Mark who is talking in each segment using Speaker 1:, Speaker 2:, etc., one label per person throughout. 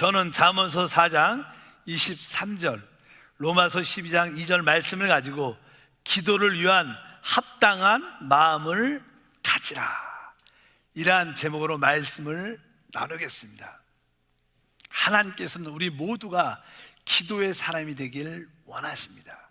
Speaker 1: 저는 잠언서 4장 23절, 로마서 12장 2절 말씀을 가지고 기도를 위한 합당한 마음을 가지라, 이러한 제목으로 말씀을 나누겠습니다. 하나님께서는 우리 모두가 기도의 사람이 되길 원하십니다.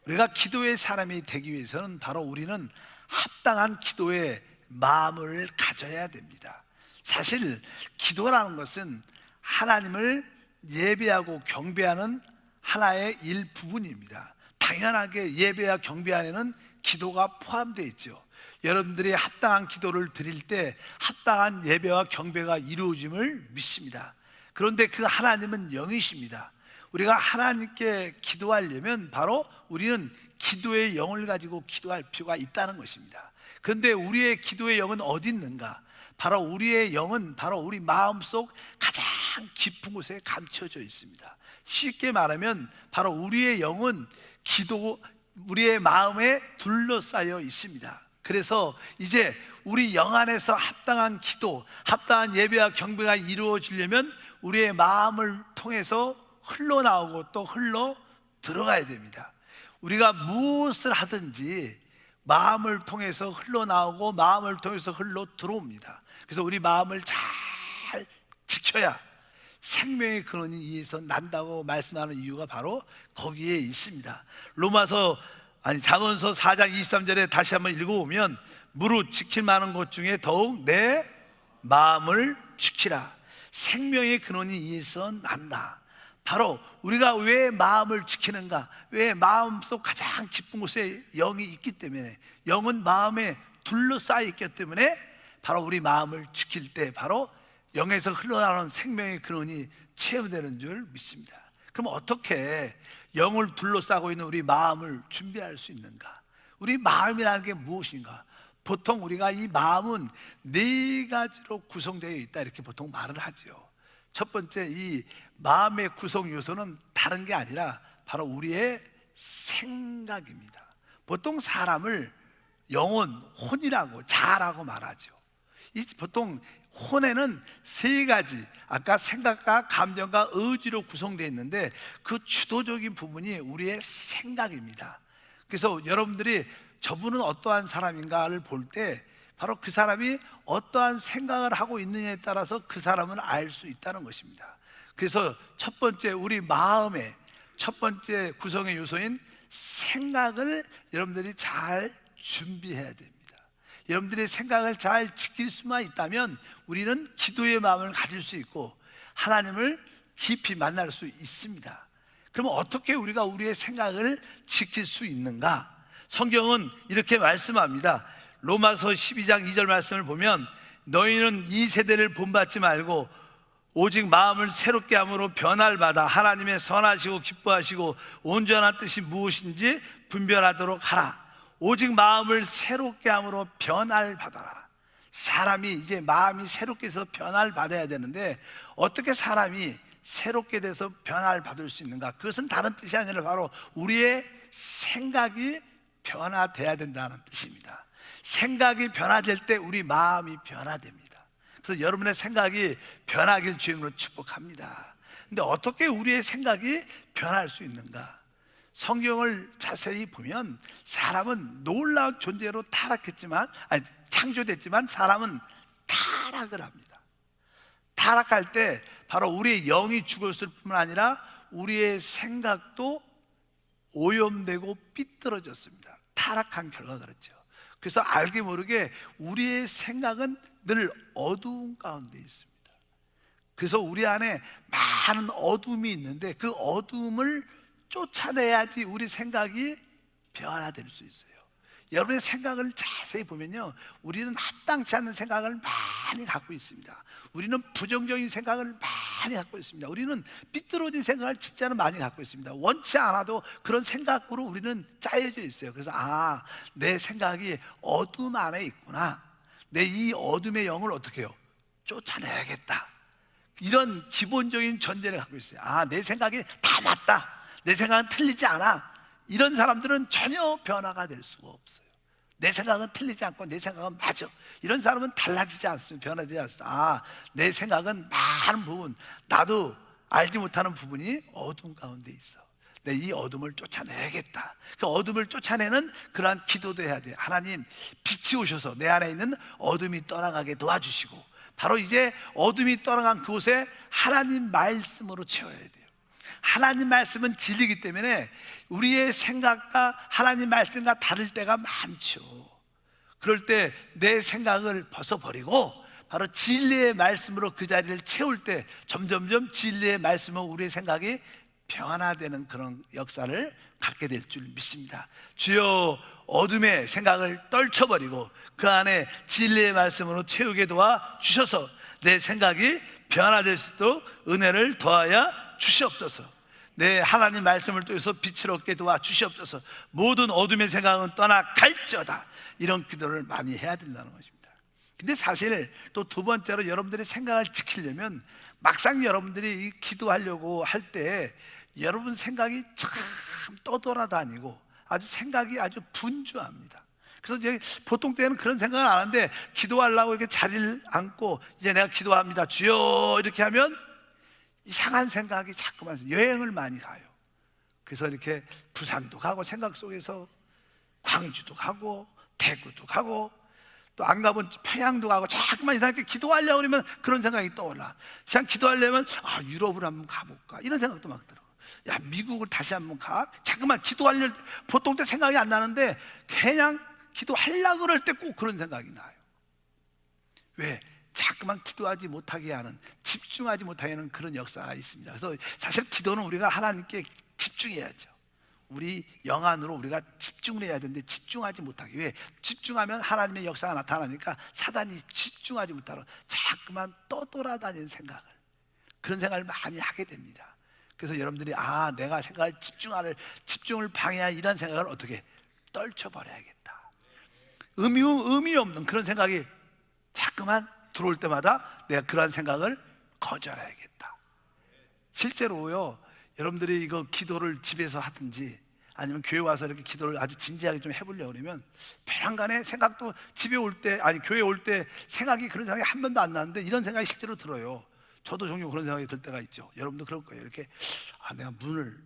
Speaker 1: 우리가 기도의 사람이 되기 위해서는 바로 우리는 합당한 기도의 마음을 가져야 됩니다. 사실 기도라는 것은 하나님을 예배하고 경배하는 하나의 일부분입니다. 당연하게 예배와 경배 안에는 기도가 포함되어 있죠. 여러분들이 합당한 기도를 드릴 때 합당한 예배와 경배가 이루어짐을 믿습니다. 그런데 그 하나님은 영이십니다. 우리가 하나님께 기도하려면 바로 우리는 기도의 영을 가지고 기도할 필요가 있다는 것입니다. 그런데 우리의 기도의 영은 어디 있는가? 바로 우리의 영은 바로 우리 마음속 가장 깊은 곳에 감춰져 있습니다. 쉽게 말하면 바로 우리의 영은 우리의 마음에 둘러싸여 있습니다. 그래서 이제 우리 영 안에서 합당한 기도, 합당한 예배와 경배가 이루어지려면 우리의 마음을 통해서 흘러나오고 또 흘러 들어가야 됩니다. 우리가 무엇을 하든지 마음을 통해서 흘러나오고 마음을 통해서 흘러 들어옵니다. 그래서 우리 마음을 잘 지켜야 생명의 근원이 이에서 난다고 말씀하는 이유가 바로 거기에 있습니다. 잠언서 4장 23절에 다시 한번 읽어보면, 무릇 지킬 만한 것 중에 더욱 내 마음을 지키라. 생명의 근원이 이에서 난다. 바로 우리가 왜 마음을 지키는가? 왜 마음속 가장 깊은 곳에 영이 있기 때문에, 영은 마음에 둘러싸여 있기 때문에 바로 우리 마음을 지킬 때 바로 영에서 흘러나오는 생명의 근원이 체험되는 줄 믿습니다. 그럼 어떻게 영을 둘러싸고 있는 우리 마음을 준비할 수 있는가? 우리 마음이라는 게 무엇인가? 보통 우리가 이 마음은 4가지로 구성되어 있다, 이렇게 보통 말을 하죠. 첫 번째, 이 마음의 구성 요소는 다른 게 아니라 바로 우리의 생각입니다. 보통 사람을 영혼, 혼이라고, 자라고 말하죠. 보통 혼에는 3가지, 아까 생각과 감정과 의지로 구성되어 있는데 그 주도적인 부분이 우리의 생각입니다. 그래서 여러분들이 저분은 어떠한 사람인가를 볼 때 바로 그 사람이 어떠한 생각을 하고 있느냐에 따라서 그 사람을 알 수 있다는 것입니다. 그래서 첫 번째, 우리 마음의 첫 번째 구성의 요소인 생각을 여러분들이 잘 준비해야 됩니다. 여러분들의 생각을 잘 지킬 수만 있다면 우리는 기도의 마음을 가질 수 있고 하나님을 깊이 만날 수 있습니다. 그러면 어떻게 우리가 우리의 생각을 지킬 수 있는가? 성경은 이렇게 말씀합니다. 로마서 12장 2절 말씀을 보면, 너희는 이 세대를 본받지 말고 오직 마음을 새롭게 함으로 변화를 받아 하나님의 선하시고 기뻐하시고 온전한 뜻이 무엇인지 분별하도록 하라. 오직 마음을 새롭게 함으로 변화를 받아라. 사람이 이제 마음이 새롭게 해서 변화를 받아야 되는데 어떻게 사람이 새롭게 돼서 변화를 받을 수 있는가? 그것은 다른 뜻이 아니라 바로 우리의 생각이 변화돼야 된다는 뜻입니다. 생각이 변화될 때 우리 마음이 변화됩니다. 그래서 여러분의 생각이 변하길 주님으로 축복합니다. 근데 어떻게 우리의 생각이 변할 수 있는가? 성경을 자세히 보면 사람은 놀라운 존재로 창조됐지만 사람은 타락을 합니다. 타락할 때 바로 우리의 영이 죽었을 뿐만 아니라 우리의 생각도 오염되고 삐뚤어졌습니다. 타락한 결과 그렇죠. 그래서 알게 모르게 우리의 생각은 늘 어두운 가운데 있습니다. 그래서 우리 안에 많은 어둠이 있는데 그 어둠을 쫓아내야지 우리 생각이 변화될 수 있어요. 여러분의 생각을 자세히 보면요, 우리는 합당치 않는 생각을 많이 갖고 있습니다. 우리는 부정적인 생각을 많이 갖고 있습니다. 우리는 삐뚤어진 생각을 진짜로 많이 갖고 있습니다. 원치 않아도 그런 생각으로 우리는 짜여져 있어요. 그래서 내 생각이 어둠 안에 있구나, 내 이 어둠의 영을 어떻게 해요? 쫓아내야겠다, 이런 기본적인 전제를 갖고 있어요. 내 생각이 다 맞다, 내 생각은 틀리지 않아. 이런 사람들은 전혀 변화가 될 수가 없어요. 내 생각은 틀리지 않고 내 생각은 맞아. 이런 사람은 달라지지 않습니다. 변하지 않습니다. 내 생각은 많은 부분, 나도 알지 못하는 부분이 어둠 가운데 있어. 내 이 어둠을 쫓아내야겠다. 그 어둠을 쫓아내는 그러한 기도도 해야 돼요. 하나님, 빛이 오셔서 내 안에 있는 어둠이 떠나가게 도와주시고, 바로 이제 어둠이 떠나간 그곳에 하나님 말씀으로 채워야 돼요. 하나님 말씀은 진리이기 때문에 우리의 생각과 하나님 말씀과 다를 때가 많죠. 그럴 때 내 생각을 벗어버리고 바로 진리의 말씀으로 그 자리를 채울 때 점점점 진리의 말씀은 우리의 생각이 변화되는 그런 역사를 갖게 될 줄 믿습니다. 주여, 어둠의 생각을 떨쳐버리고 그 안에 진리의 말씀으로 채우게 도와주셔서 내 생각이 변화될 수 있도록 은혜를 더하여 주시옵소서. 내 하나님 말씀을 통해서 빛을 얻게 도와주시옵소서. 모든 어둠의 생각은 떠나갈지어다. 이런 기도를 많이 해야 된다는 것입니다. 근데 사실 또 두 번째로 여러분들의 생각을 지키려면 막상 여러분들이 이 기도하려고 할 때 여러분 생각이 참 떠돌아다니고 아주 생각이 아주 분주합니다. 그래서 이제 보통 때는 그런 생각을 안 하는데 기도하려고 이렇게 자리를 앉고 이제 내가 기도합니다 주여 이렇게 하면 이상한 생각이 자꾸만 여행을 많이 가요. 그래서 이렇게 부산도 가고 생각 속에서 광주도 가고 대구도 가고 또 안 가본 평양도 가고 자꾸만 이상하게 기도하려고 그러면 그런 생각이 떠올라. 그냥 기도하려면 유럽을 한번 가볼까 이런 생각도 막 들어. 야, 미국을 다시 한번 가? 자꾸만 기도하려고 보통 때 생각이 안 나는데 그냥 기도하려고 그럴 때 꼭 그런 생각이 나요. 왜? 자꾸만 기도하지 못하게 하는, 집중하지 못하게 하는 그런 역사가 있습니다. 그래서 사실 기도는 우리가 하나님께 집중해야죠. 우리 영 안으로 우리가 집중을 해야 되는데 집중하지 못하게. 왜? 집중하면 하나님의 역사가 나타나니까 사단이 집중하지 못하고 자꾸만 떠돌아다니는 생각을, 그런 생각을 많이 하게 됩니다. 그래서 여러분들이 내가 생각을 집중을 방해한 이런 생각을 어떻게 떨쳐버려야겠다. 의미 없는 그런 생각이 자꾸만 들어올 때마다 내가 그러한 생각을 거절해야겠다. 실제로요, 여러분들이 이거 기도를 집에서 하든지 아니면 교회 와서 이렇게 기도를 아주 진지하게 좀 해보려고 그러면 배란간에 생각도 집에 올 때, 교회 올 때 생각이 그런 생각이 한 번도 안 나는데 이런 생각이 실제로 들어요. 저도 종종 그런 생각이 들 때가 있죠. 여러분도 그럴 거예요. 이렇게 내가 문을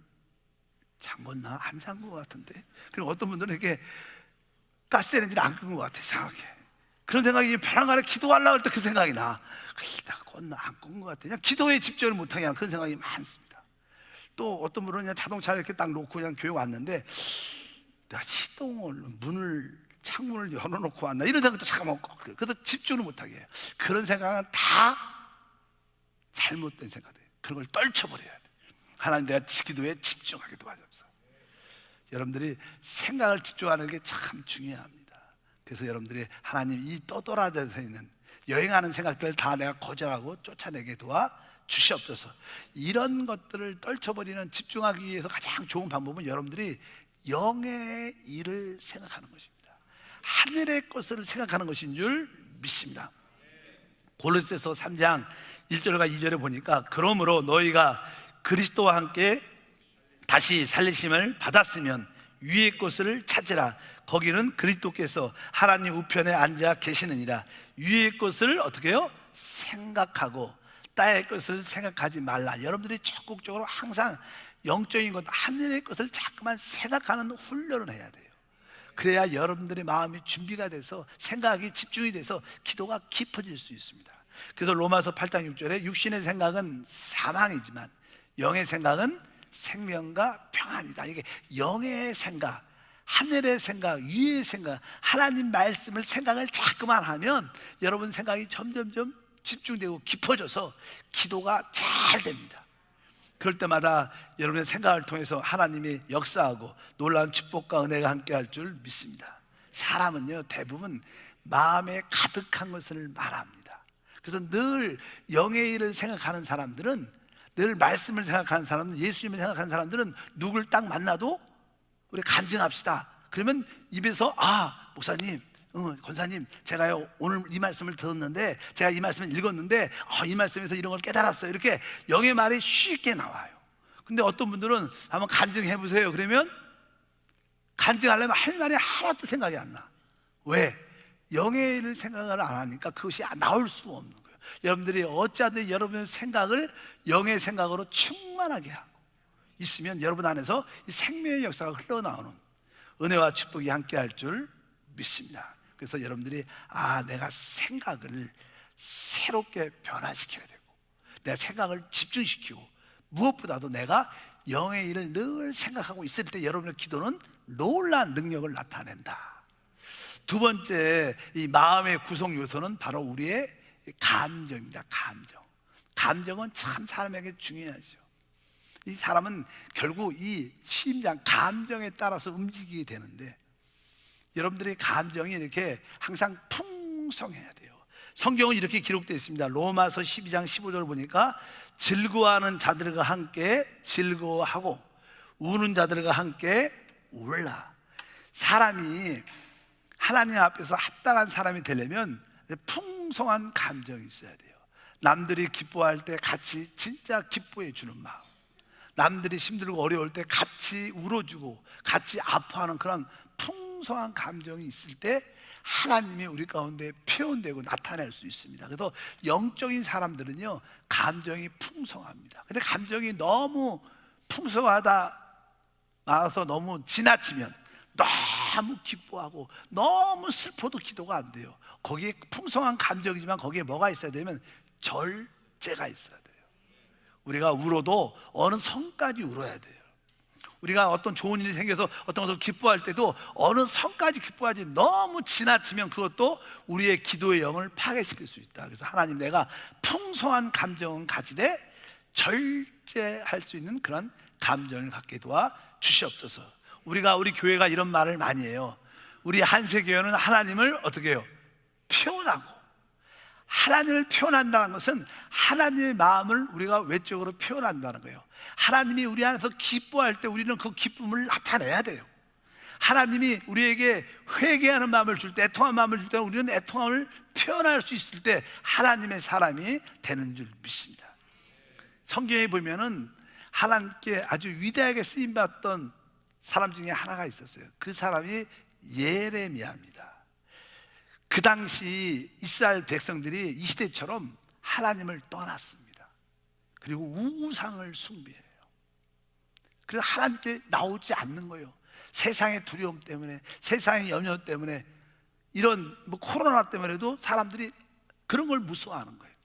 Speaker 1: 잠궜나? 안 잠근 것 같은데. 그리고 어떤 분들은 이렇게 가스레인지를 안 끈 것 같아, 이상하게. 그런 생각이 배란간에 기도하려고 할 때 그 생각이 나. 내가 껐나? 안 끈 것 같아. 그냥 기도에 집중을 못하게 하는 그런 생각이 많습니다. 또 어떤 분은 그냥 자동차를 이렇게 딱 놓고 그냥 교회 왔는데 내가 창문을 열어놓고 왔나 이런 생각도 잠깐만 그래서 집중을 못하게 해요. 그런 생각은 다 잘못된 생각이에요. 그런 걸 떨쳐버려야 돼. 하나님, 내가 기도에 집중하게 도와주옵소서. 여러분들이 생각을 집중하는 게 참 중요합니다. 그래서 여러분들이 하나님, 이 떠돌아다녀서 있는 여행하는 생각들을 다 내가 거절하고 쫓아내게 도와주시옵소서. 이런 것들을 떨쳐버리는, 집중하기 위해서 가장 좋은 방법은 여러분들이 영의 일을 생각하는 것입니다. 하늘의 것을 생각하는 것인 줄 믿습니다. 골로새서 3장 1절과 2절에 보니까 그러므로 너희가 그리스도와 함께 다시 살리심을 받았으면 위의 것을 찾으라. 거기는 그리스도께서 하나님 우편에 앉아 계시느니라. 위의 것을 어떻게 해요? 생각하고 땅의 것을 생각하지 말라. 여러분들이 적극적으로 항상 영적인 것, 하늘의 것을 자꾸만 생각하는 훈련을 해야 돼요. 그래야 여러분들의 마음이 준비가 돼서 생각이 집중이 돼서 기도가 깊어질 수 있습니다. 그래서 로마서 8장 6절에 육신의 생각은 사망이지만 영의 생각은 생명과 평안이다. 이게 영의 생각, 하늘의 생각, 위의 생각, 하나님 말씀을 생각을 자꾸만 하면 여러분 생각이 점점점 집중되고 깊어져서 기도가 잘 됩니다. 그럴 때마다 여러분의 생각을 통해서 하나님이 역사하고 놀라운 축복과 은혜가 함께할 줄 믿습니다. 사람은요, 대부분 마음에 가득한 것을 말합니다. 그래서 늘 영의 일을 생각하는 사람들은, 늘 말씀을 생각하는 사람들은, 예수님을 생각하는 사람들은 누굴 딱 만나도 우리 간증합시다. 그러면 입에서 목사님, 권사님, 제가요 오늘 이 말씀을 들었는데, 제가 이 말씀을 읽었는데 이 말씀에서 이런 걸 깨달았어요. 이렇게 영의 말이 쉽게 나와요. 근데 어떤 분들은 한번 간증해 보세요. 그러면 간증하려면 할 말이 하나도 생각이 안 나. 왜? 영의 일을 생각을 안 하니까 그것이 나올 수가 없는 거예요. 여러분들이 어찌하든 여러분의 생각을 영의 생각으로 충만하게 하고 있으면 여러분 안에서 이 생명의 역사가 흘러나오는 은혜와 축복이 함께 할 줄 믿습니다. 그래서 여러분들이 내가 생각을 새롭게 변화시켜야 되고 내 생각을 집중시키고 무엇보다도 내가 영의 일을 늘 생각하고 있을 때 여러분의 기도는 놀라운 능력을 나타낸다. 두 번째, 이 마음의 구성 요소는 바로 우리의 감정입니다. 감정은 참 사람에게 중요하죠. 이 사람은 결국 이 심장, 감정에 따라서 움직이게 되는데 여러분들의 감정이 이렇게 항상 풍성해야 돼요. 성경은 이렇게 기록되어 있습니다. 로마서 12장 15절을 보니까 즐거워하는 자들과 함께 즐거워하고 우는 자들과 함께 울라. 사람이 하나님 앞에서 합당한 사람이 되려면 풍성한 감정이 있어야 돼요. 남들이 기뻐할 때 같이 진짜 기뻐해 주는 마음, 남들이 힘들고 어려울 때 같이 울어주고 같이 아파하는 그런 풍성한 감정이 있을 때 하나님이 우리 가운데 표현되고 나타낼 수 있습니다. 그래서 영적인 사람들은요 감정이 풍성합니다. 근데 감정이 너무 풍성하다 말아서 너무 지나치면 너무 기뻐하고 너무 슬퍼도 기도가 안 돼요. 거기에 풍성한 감정이지만 거기에 뭐가 있어야 되면 절제가 있어야 돼요. 우리가 울어도 어느 선까지 울어야 돼요. 우리가 어떤 좋은 일이 생겨서 어떤 것을 기뻐할 때도 어느 선까지 기뻐하지 너무 지나치면 그것도 우리의 기도의 영을 파괴시킬 수 있다. 그래서 하나님, 내가 풍성한 감정은 가지되 절제할 수 있는 그런 감정을 갖게 도와 주시옵소서. 우리 교회가 이런 말을 많이 해요. 우리 한세교회는 하나님을 어떻게 해요? 표현하고. 하나님을 표현한다는 것은 하나님의 마음을 우리가 외적으로 표현한다는 거예요. 하나님이 우리 안에서 기뻐할 때 우리는 그 기쁨을 나타내야 돼요. 하나님이 우리에게 회개하는 마음을 줄 때, 애통한 마음을 줄 때 우리는 애통함을 표현할 수 있을 때 하나님의 사람이 되는 줄 믿습니다. 성경에 보면은 하나님께 아주 위대하게 쓰임받던 사람 중에 하나가 있었어요. 그 사람이 예레미야입니다. 그 당시 이스라엘 백성들이 이 시대처럼 하나님을 떠났습니다. 그리고 우상을 숭배해요. 그래서 하나님께 나오지 않는 거예요. 세상의 두려움 때문에, 세상의 염려 때문에, 이런 코로나 때문에도 사람들이 그런 걸 무서워하는 거예요.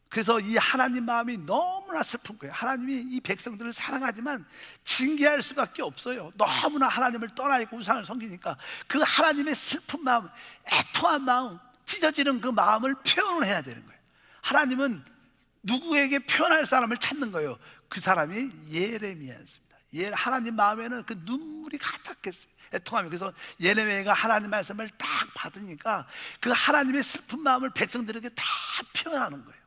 Speaker 1: 그래서 이 하나님 마음이 너무나 슬픈 거예요. 하나님이 이 백성들을 사랑하지만 징계할 수밖에 없어요. 너무나 하나님을 떠나 있고 우상을 섬기니까 그 하나님의 슬픈 마음, 애통한 마음, 찢어지는 그 마음을 표현을 해야 되는 거예요. 하나님은 누구에게 표현할 사람을 찾는 거예요. 그 사람이 예레미야였습니다. 하나님 마음에는 그 눈물이 가득했어요. 애통함이. 그래서 예레미야가 하나님 말씀을 딱 받으니까 그 하나님의 슬픈 마음을 백성들에게 다 표현하는 거예요.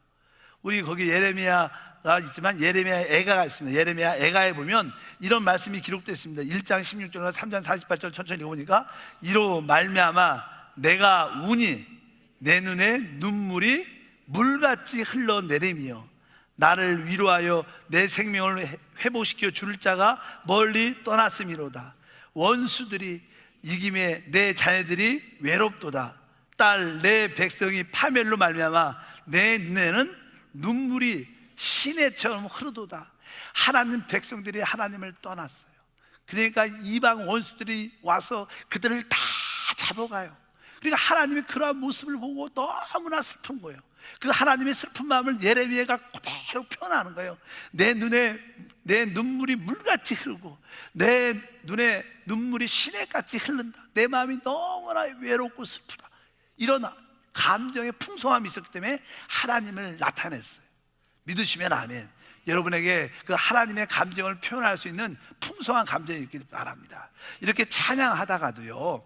Speaker 1: 우리 거기 예레미야가 있지만 예레미야 애가가 있습니다. 예레미야 애가에 보면 이런 말씀이 기록되어 있습니다. 1장 16절과 3장 48절 천천히 읽어보니까 이로 말미암아 내가 우니 내 눈에 눈물이 물같이 흘러내리며 나를 위로하여 내 생명을 회복시켜 줄 자가 멀리 떠났음이로다. 원수들이 이김에 내 자녀들이 외롭도다. 딸 내 백성이 파멸로 말미암아 내 눈에는 눈물이 시내처럼 흐르도다. 하나님 백성들이 하나님을 떠났어요. 그러니까 이방 원수들이 와서 그들을 다 잡아가요. 그러니까 하나님이 그러한 모습을 보고 너무나 슬픈 거예요. 그 하나님의 슬픈 마음을 예레미야가 그대로 표현하는 거예요. 내 눈에 내 눈물이 물같이 흐르고 내 눈에 눈물이 시내같이 흐른다. 내 마음이 너무나 외롭고 슬프다. 이런 감정의 풍성함이 있었기 때문에 하나님을 나타냈어요. 믿으시면 아멘. 여러분에게 그 하나님의 감정을 표현할 수 있는 풍성한 감정이 있길 바랍니다. 이렇게 찬양하다가도요,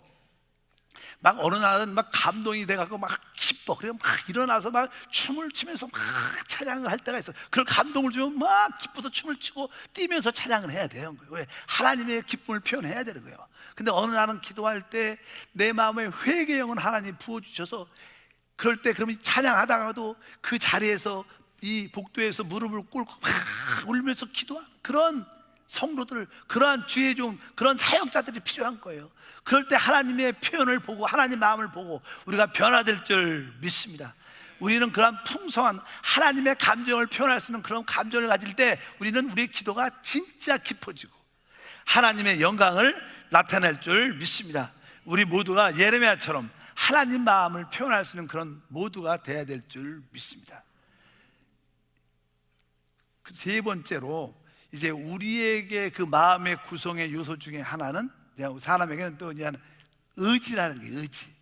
Speaker 1: 막 어느 날은 막 감동이 돼갖고 막 기뻐. 그래서 막 일어나서 막 춤을 추면서 막 찬양을 할 때가 있어. 그런 감동을 주면 막 기뻐서 춤을 추고 뛰면서 찬양을 해야 돼요. 왜? 하나님의 기쁨을 표현해야 되는 거예요. 근데 어느 날은 기도할 때 내 마음에 회개형은 하나님 부어주셔서 그럴 때 그러면 찬양하다가도 그 자리에서 이 복도에서 무릎을 꿇고 막 울면서 기도하는 그런 성도들, 그러한 주의 종, 그런 사역자들이 필요한 거예요. 그럴 때 하나님의 표현을 보고 하나님 마음을 보고 우리가 변화될 줄 믿습니다. 우리는 그러한 풍성한 하나님의 감정을 표현할 수 있는 그런 감정을 가질 때 우리는 우리의 기도가 진짜 깊어지고 하나님의 영광을 나타낼 줄 믿습니다. 우리 모두가 예레미야처럼 하나님 마음을 표현할 수 있는 그런 모두가 돼야 될 줄 믿습니다. 그 세 번째로 이제 우리에게 그 마음의 구성의 요소 중에 하나는 사람에게는 또 이제 의지라는 게 의지.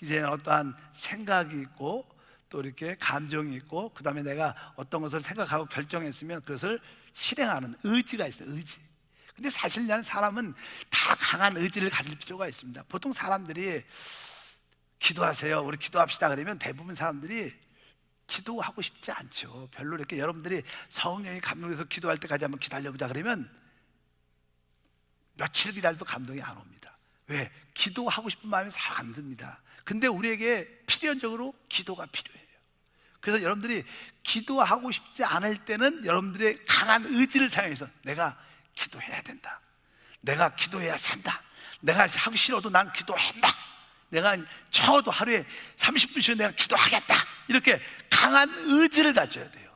Speaker 1: 이제 어떠한 생각이 있고 또 이렇게 감정이 있고 그 다음에 내가 어떤 것을 생각하고 결정했으면 그것을 실행하는 의지가 있어요. 의지. 근데 사실 사람은 다 강한 의지를 가질 필요가 있습니다. 보통 사람들이 기도하세요, 우리 기도합시다 그러면 대부분 사람들이 기도하고 싶지 않죠. 별로 이렇게 여러분들이 성령이 감동해서 기도할 때까지 한번 기다려보자 그러면 며칠 기다려도 감동이 안 옵니다. 왜? 기도하고 싶은 마음이 잘 안 듭니다. 근데 우리에게 필연적으로 기도가 필요해요. 그래서 여러분들이 기도하고 싶지 않을 때는 여러분들의 강한 의지를 사용해서 내가 기도해야 된다, 내가 기도해야 산다, 내가 하기 싫어도 난 기도한다, 내가 적어도 하루에 30분씩 내가 기도하겠다, 이렇게 강한 의지를 가져야 돼요.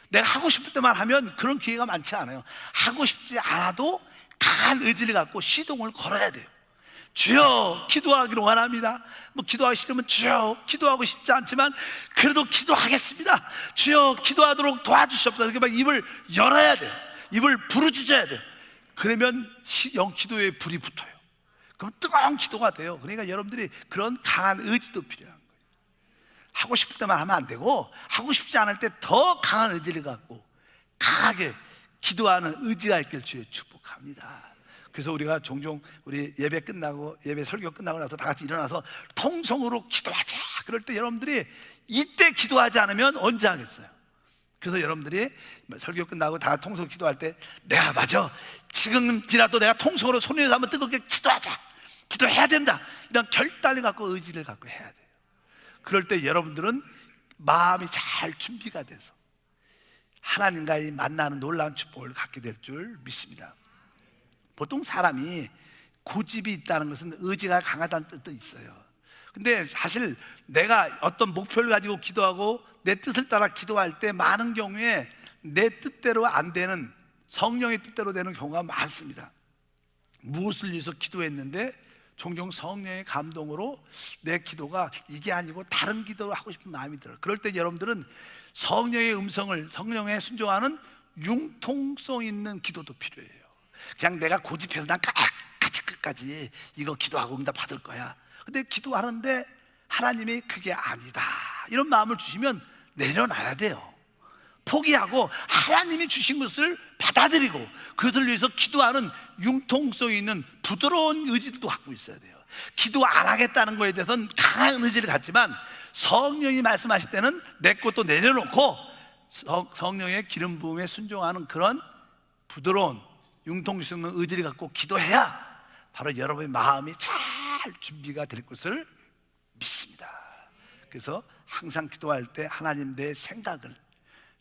Speaker 1: 내가 하고 싶을 때만 하면 그런 기회가 많지 않아요. 하고 싶지 않아도 강한 의지를 갖고 시동을 걸어야 돼요. 주여 기도하기를 원합니다. 뭐 기도하기 싫으면 주여 기도하고 싶지 않지만 그래도 기도하겠습니다. 주여 기도하도록 도와주시옵소서. 이렇게 막 입을 열어야 돼요. 입을 부르짖어야 돼요. 그러면 기도에 불이 붙어요. 그럼 뜨거운 기도가 돼요. 그러니까 여러분들이 그런 강한 의지도 필요한 거예요. 하고 싶을 때만 하면 안 되고 하고 싶지 않을 때 더 강한 의지를 갖고 강하게 기도하는 의지가 있길 주의 축복합니다. 그래서 우리가 종종 우리 예배 끝나고 예배 설교 끝나고 나서 다 같이 일어나서 통성으로 기도하자 그럴 때 여러분들이 이때 기도하지 않으면 언제 하겠어요? 그래서 여러분들이 설교 끝나고 다 통성으로 기도할 때 내가 맞아 지금이라도 내가 통성으로 손에서 한번 뜨겁게 기도하자, 기도해야 된다, 이런 결단을 갖고 의지를 갖고 해야 돼요. 그럴 때 여러분들은 마음이 잘 준비가 돼서 하나님과의 만나는 놀라운 축복을 갖게 될 줄 믿습니다. 보통 사람이 고집이 있다는 것은 의지가 강하다는 뜻도 있어요. 근데 사실 내가 어떤 목표를 가지고 기도하고 내 뜻을 따라 기도할 때 많은 경우에 내 뜻대로 안 되는 성령의 뜻대로 되는 경우가 많습니다. 무엇을 위해서 기도했는데 종종 성령의 감동으로 내 기도가 이게 아니고 다른 기도를 하고 싶은 마음이 들어요. 그럴 때 여러분들은 성령의 음성을, 성령에 순종하는 융통성 있는 기도도 필요해요. 그냥 내가 고집해서 난 끝까지 이거 기도하고 응답 받을 거야. 근데 기도하는데 하나님이 그게 아니다 이런 마음을 주시면 내려놔야 돼요. 포기하고 하나님이 주신 것을 받아들이고 그것을 위해서 기도하는 융통성 있는 부드러운 의지도 갖고 있어야 돼요. 기도 안 하겠다는 거에 대해서는 강한 의지를 갖지만 성령이 말씀하실 때는 내 것도 내려놓고 성령의 기름 부음에 순종하는 그런 부드러운 융통성 있는 의지를 갖고 기도해야 바로 여러분의 마음이 잘 준비가 될 것을 믿습니다. 그래서 항상 기도할 때 하나님 내 생각을,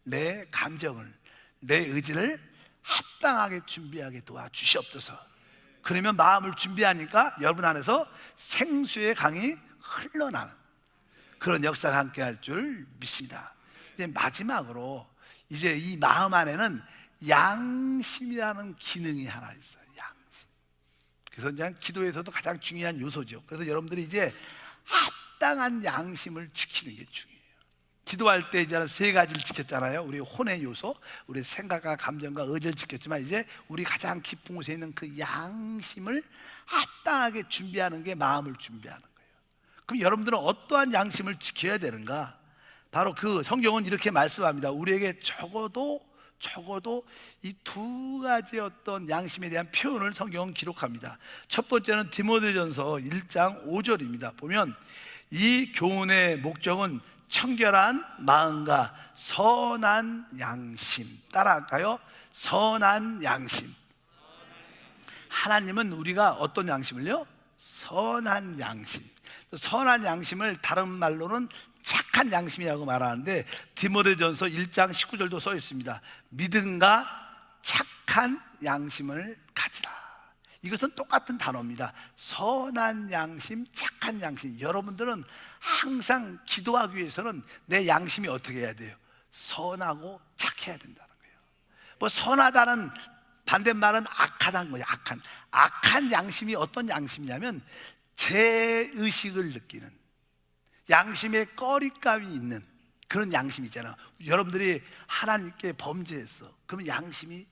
Speaker 1: 내 감정을, 내 의지를 합당하게 준비하게 도와주시옵소서. 그러면 마음을 준비하니까 여러분 안에서 생수의 강이 흘러나는 그런 역사가 함께 할 줄 믿습니다. 이제 마지막으로 이제 이 마음 안에는 양심이라는 기능이 하나 있어요. 양심. 그래서 이제 기도에서도 가장 중요한 요소죠. 그래서 여러분들이 이제 합당한 양심을 지키는 게 중요해요. 기도할 때 이제 세 가지를 지켰잖아요. 우리 혼의 요소, 우리 생각과 감정과 의지를 지켰지만 이제 우리 가장 깊은 곳에 있는 그 양심을 합당하게 준비하는 게 마음을 준비하는 거예요. 그럼 여러분들은 어떠한 양심을 지켜야 되는가? 바로 그 성경은 이렇게 말씀합니다. 우리에게 적어도 이 두 가지 어떤 양심에 대한 표현을 성경은 기록합니다. 첫 번째는 디모데전서 1장 5절입니다. 보면 이 교훈의 목적은 청결한 마음과 선한 양심. 따라할까요? 선한 양심. 하나님은 우리가 어떤 양심을요? 선한 양심. 선한 양심을 다른 말로는 착한 양심이라고 말하는데 디모데전서 1장 19절도 써 있습니다. 믿음과 착한 양심을 가지라. 이것은 똑같은 단어입니다. 선한 양심, 착한 양심. 여러분들은 항상 기도하기 위해서는 내 양심이 어떻게 해야 돼요? 선하고 착해야 된다는 거예요. 뭐 선하다는 반대말은 악하다는 거예요. 악한 양심이 어떤 양심이냐면 죄의식을 느끼는, 양심에 꺼리감이 있는 그런 양심이 있잖아요. 여러분들이 하나님께 범죄했어. 그러면 양심이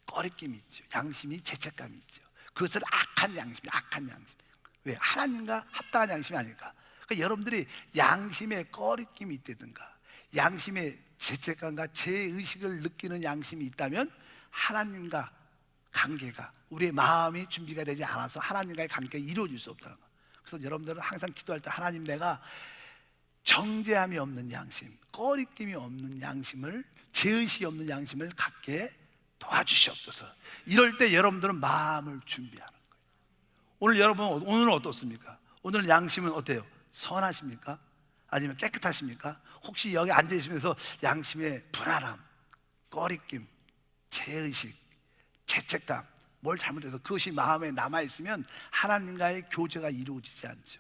Speaker 1: 꺼리낌이 있죠. 양심이 죄책감이 있죠. 그것을 악한 양심이에요. 악한 양심. 왜? 하나님과 합당한 양심이 아닐까? 그러니까 여러분들이 양심에 꺼리낌이 있다든가 양심에 죄책감과 죄의식을 느끼는 양심이 있다면 하나님과 관계가, 우리의 마음이 준비가 되지 않아서 하나님과의 관계가 이루어질 수 없다는 거예요. 그래서 여러분들은 항상 기도할 때 하나님, 내가 정죄함이 없는 양심, 꺼리낌이 없는 양심을, 죄의식이 없는 양심을 갖게 도와주시옵소서. 이럴 때 여러분들은 마음을 준비하는 거예요. 오늘 여러분, 오늘은 어떻습니까? 오늘 양심은 어때요? 선하십니까? 아니면 깨끗하십니까? 혹시 여기 앉아 있으면서 양심의 불안함, 꺼리낌, 죄의식, 죄책감, 뭘 잘못해서 그것이 마음에 남아있으면 하나님과의 교제가 이루어지지 않죠.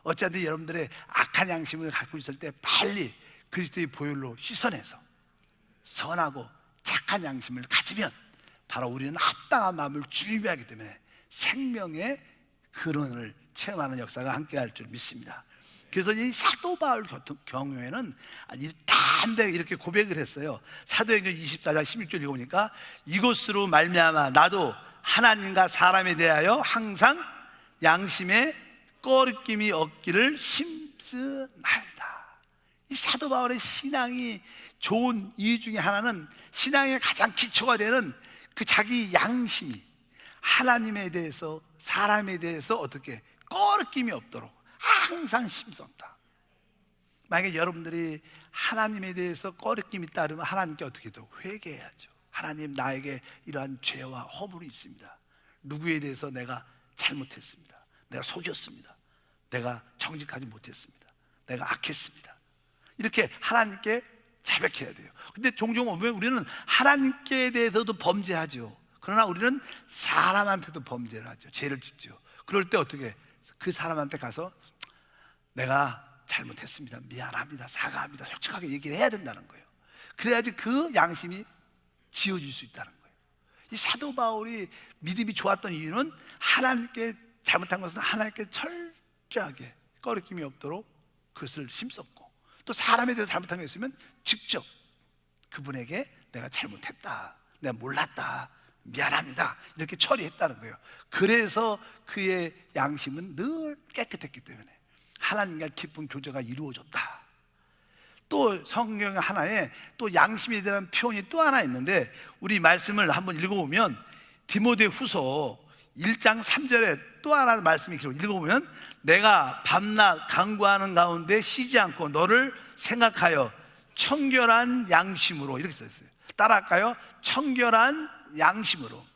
Speaker 1: 어쨌든 여러분들의 악한 양심을 갖고 있을 때 빨리 그리스도의 보혈로 씻어내서 선하고 착한 양심을 가지면 바로 우리는 합당한 마음을 준비하기 때문에 생명의 근원을 체험하는 역사가 함께할 줄 믿습니다. 그래서 이 사도 바울 경우에는 단데 이렇게 고백을 했어요. 사도행전 24장 16절 읽어보니까 이것으로 말미암아 나도 하나님과 사람에 대하여 항상 양심에 꺼리낌이 없기를 힘쓰나이다. 이 사도 바울의 신앙이 좋은 이유 중에 하나는, 신앙의 가장 기초가 되는 그 자기 양심이 하나님에 대해서, 사람에 대해서 어떻게 꺼리낌이 없도록 항상 힘썼다. 만약에 여러분들이 하나님에 대해서 꺼리낌이 있다 그러면 하나님께 어떻게 해도 회개해야죠. 하나님, 나에게 이러한 죄와 허물이 있습니다. 누구에 대해서 내가 잘못했습니다. 내가 속였습니다. 내가 정직하지 못했습니다. 내가 악했습니다. 이렇게 하나님께 자백해야 돼요. 근데 종종 보면 우리는 하나님께 대해서도 범죄하죠. 그러나 우리는 사람한테도 범죄를 하죠. 죄를 짓죠. 그럴 때 어떻게, 그 사람한테 가서 내가 잘못했습니다, 미안합니다, 사과합니다, 솔직하게 얘기를 해야 된다는 거예요. 그래야지 그 양심이 지워질 수 있다는 거예요. 이 사도 바울이 믿음이 좋았던 이유는 하나님께 잘못한 것은 하나님께 철저하게 꺼리낌이 없도록 그것을 힘썼고, 또 사람에 대해서 잘못한 게 있으면 직접 그분에게 내가 잘못했다, 내가 몰랐다, 미안합니다, 이렇게 처리했다는 거예요. 그래서 그의 양심은 늘 깨끗했기 때문에 하나님과 깊은 교제가 이루어졌다. 또 성경 하나에 또 양심에 대한 표현이 또 하나 있는데, 우리 말씀을 한번 읽어보면 디모데 후서 1장 3절에 또 하나 말씀이 읽어보면 내가 밤낮 간구하는 가운데 쉬지 않고 너를 생각하여 청결한 양심으로, 이렇게 써있어요. 따라할까요? 청결한 양심으로.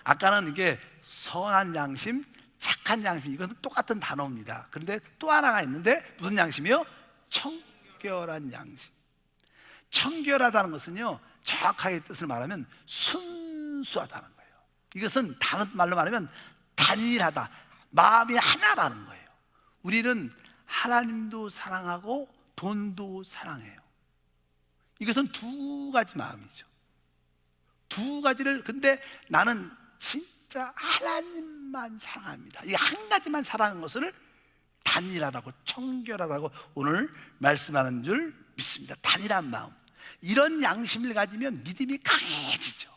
Speaker 1: 아까는 이게 선한 양심, 착한 양심, 이것은 똑같은 단어입니다. 그런데 또 하나가 있는데 무슨 양심이요? 청결한 양심. 청결하다는 것은요, 정확하게 뜻을 말하면 순수하다는 거예요. 이것은 다른 말로 말하면 단일하다, 마음이 하나라는 거예요. 우리는 하나님도 사랑하고 돈도 사랑해요. 이것은 두 가지 마음이죠. 두 가지를, 근데 나는 진짜 하나님만 사랑합니다, 이 한 가지만 사랑하는 것을 단일하다고, 청결하다고 오늘 말씀하는 줄 믿습니다. 단일한 마음, 이런 양심을 가지면 믿음이 강해지죠.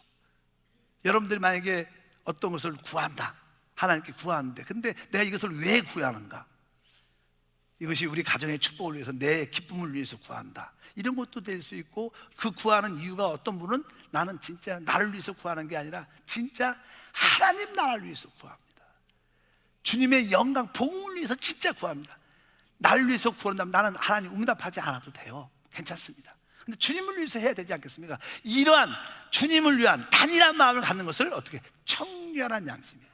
Speaker 1: 여러분들이 만약에 어떤 것을 구한다, 하나님께 구하는데, 근데 내가 이것을 왜 구하는가? 이것이 우리 가정의 축복을 위해서, 내 기쁨을 위해서 구한다, 이런 것도 될 수 있고, 그 구하는 이유가 어떤 분은 나는 진짜 나를 위해서 구하는 게 아니라 진짜 하나님 나라를 위해서 구합니다. 주님의 영광, 복음을 위해서 진짜 구합니다. 나를 위해서 구한다면 나는 하나님 응답하지 않아도 돼요. 괜찮습니다. 근데 주님을 위해서 해야 되지 않겠습니까? 이러한 주님을 위한 단일한 마음을 갖는 것을 어떻게, 청결한 양심이에요.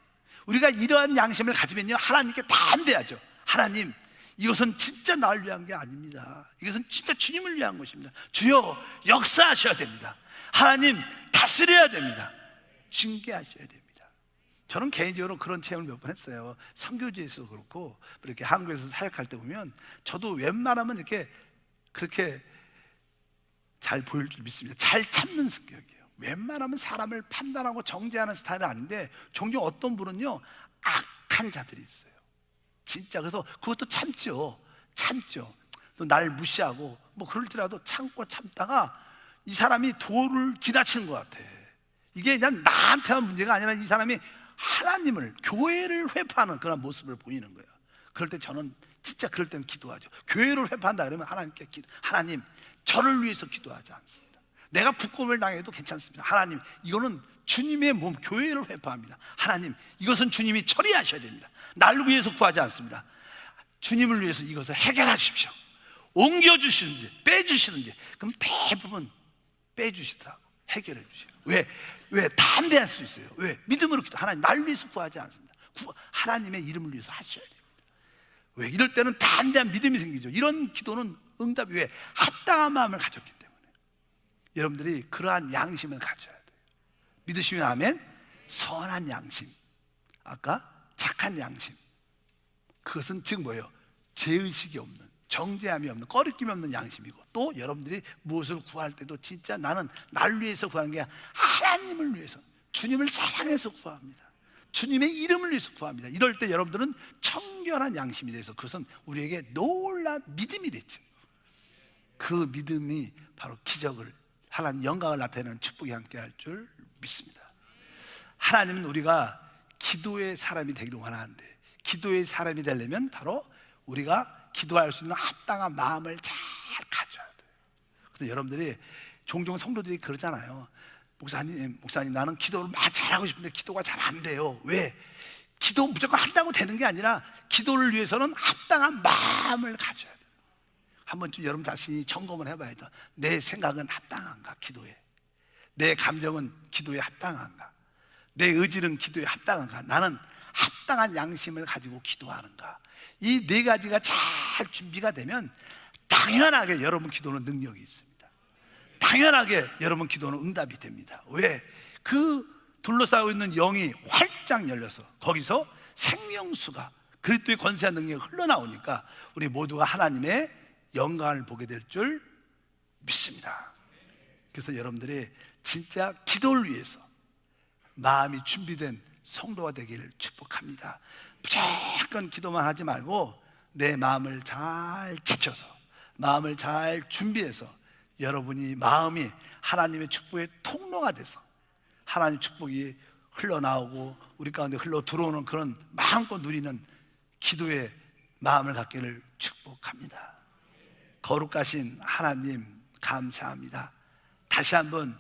Speaker 1: 우리가 이러한 양심을 가지면요, 하나님께 다 안돼야죠. 하나님, 이것은 진짜 나를 위한 게 아닙니다. 이것은 진짜 주님을 위한 것입니다. 주여 역사하셔야 됩니다. 하나님 다스려야 됩니다. 징계하셔야 됩니다. 저는 개인적으로 그런 체험을 몇 번 했어요. 선교지에서 그렇고 이렇게 한국에서 사역할 때 보면 저도 웬만하면 이렇게 그렇게 잘 보일 줄 믿습니다. 잘 참는 성격이에요. 웬만하면 사람을 판단하고 정죄하는 스타일은 아닌데 종종 어떤 분은요 악한 자들이 있어요. 진짜. 그래서 그것도 참죠. 또 날 무시하고 뭐 그럴지라도 참고 참다가 이 사람이 도를 지나치는 것 같아. 이게 그냥 나한테만 문제가 아니라 이 사람이 하나님을, 교회를 회파하는 그런 모습을 보이는 거예요. 그럴 때 저는 진짜 그럴 때는 기도하죠. 교회를 회파한다 그러면 하나님께 하나님 저를 위해서 기도하지 않습니다. 내가 부끄러움을 당해도 괜찮습니다. 하나님 이거는 주님의 몸 교회를 회파합니다. 하나님 이것은 주님이 처리하셔야 됩니다. 나를 위해서 구하지 않습니다. 주님을 위해서 이것을 해결하십시오. 옮겨주시는지 빼주시는지. 그럼 대부분 빼주시더라고. 해결해 주세요. 왜? 담대할 수 있어요. 왜? 믿음으로 기도. 하나님 날 위해서 구하지 않습니다. 하나님의 이름을 위해서 하셔야 됩니다. 왜? 이럴 때는 담대한 믿음이 생기죠. 이런 기도는 응답이 왜? 합당한 마음을 가졌기 때문에. 여러분들이 그러한 양심을 가져야 돼요. 믿으시면 아멘. 선한 양심, 아까 착한 양심, 그것은 즉 뭐예요? 죄의식이 없는, 정죄함이 없는, 꺼리낌이 없는 양심이고, 또 여러분들이 무엇을 구할 때도 진짜 나는 날 위해서 구하는 게 아니라 하나님을 위해서, 주님을 사랑해서 구합니다. 주님의 이름을 위해서 구합니다. 이럴 때 여러분들은 청결한 양심이 돼서 그것은 우리에게 놀라운 믿음이 됐죠. 그 믿음이 바로 기적을, 하나님 영광을 나타내는 축복이 함께 할 줄 믿습니다. 하나님은 우리가 기도의 사람이 되기를 원하는데, 기도의 사람이 되려면 바로 우리가 기도할 수 있는 합당한 마음을 잘 가져야 돼요. 그래서 여러분들이 종종 성도들이 그러잖아요. 목사님 나는 기도를 막 잘하고 싶은데 기도가 잘 안 돼요. 왜? 기도 무조건 한다고 되는 게 아니라 기도를 위해서는 합당한 마음을 가져야 돼요. 한번쯤 여러분 자신이 점검을 해봐야죠. 내 생각은 합당한가? 기도에. 내 감정은 기도에 합당한가? 내 의지는 기도에 합당한가? 나는 합당한 양심을 가지고 기도하는가? 이 네 가지가 잘 준비가 되면 당연하게 여러분 기도는 능력이 있습니다. 당연하게 여러분 기도는 응답이 됩니다. 왜? 그 둘러싸고 있는 영이 활짝 열려서 거기서 생명수가, 그리스도의 권세와 능력이 흘러나오니까 우리 모두가 하나님의 영광을 보게 될 줄 믿습니다. 그래서 여러분들이 진짜 기도를 위해서 마음이 준비된 성도가 되기를 축복합니다. 무조건 기도만 하지 말고 내 마음을 잘 지켜서, 마음을 잘 준비해서 여러분이 마음이 하나님의 축복의 통로가 돼서 하나님의 축복이 흘러나오고 우리 가운데 흘러 들어오는 그런 마음껏 누리는 기도의 마음을 갖기를 축복합니다. 거룩하신 하나님 감사합니다. 다시 한번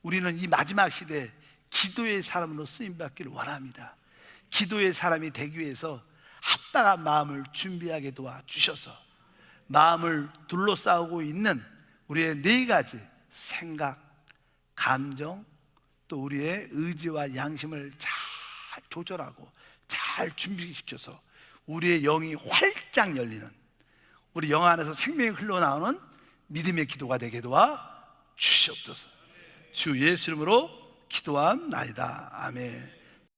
Speaker 1: 우리는 이 마지막 시대에 기도의 사람으로 쓰임받기를 원합니다. 기도의 사람이 되기 위해서 합당한 마음을 준비하게 도와주셔서 마음을 둘러싸고 있는 우리의 네 가지 생각, 감정, 또 우리의 의지와 양심을 잘 조절하고 잘 준비시켜서 우리의 영이 활짝 열리는, 우리 영 안에서 생명이 흘러나오는 믿음의 기도가 되게 도와주시옵소서. 주 예수 이름으로 기도함나이다. 아멘.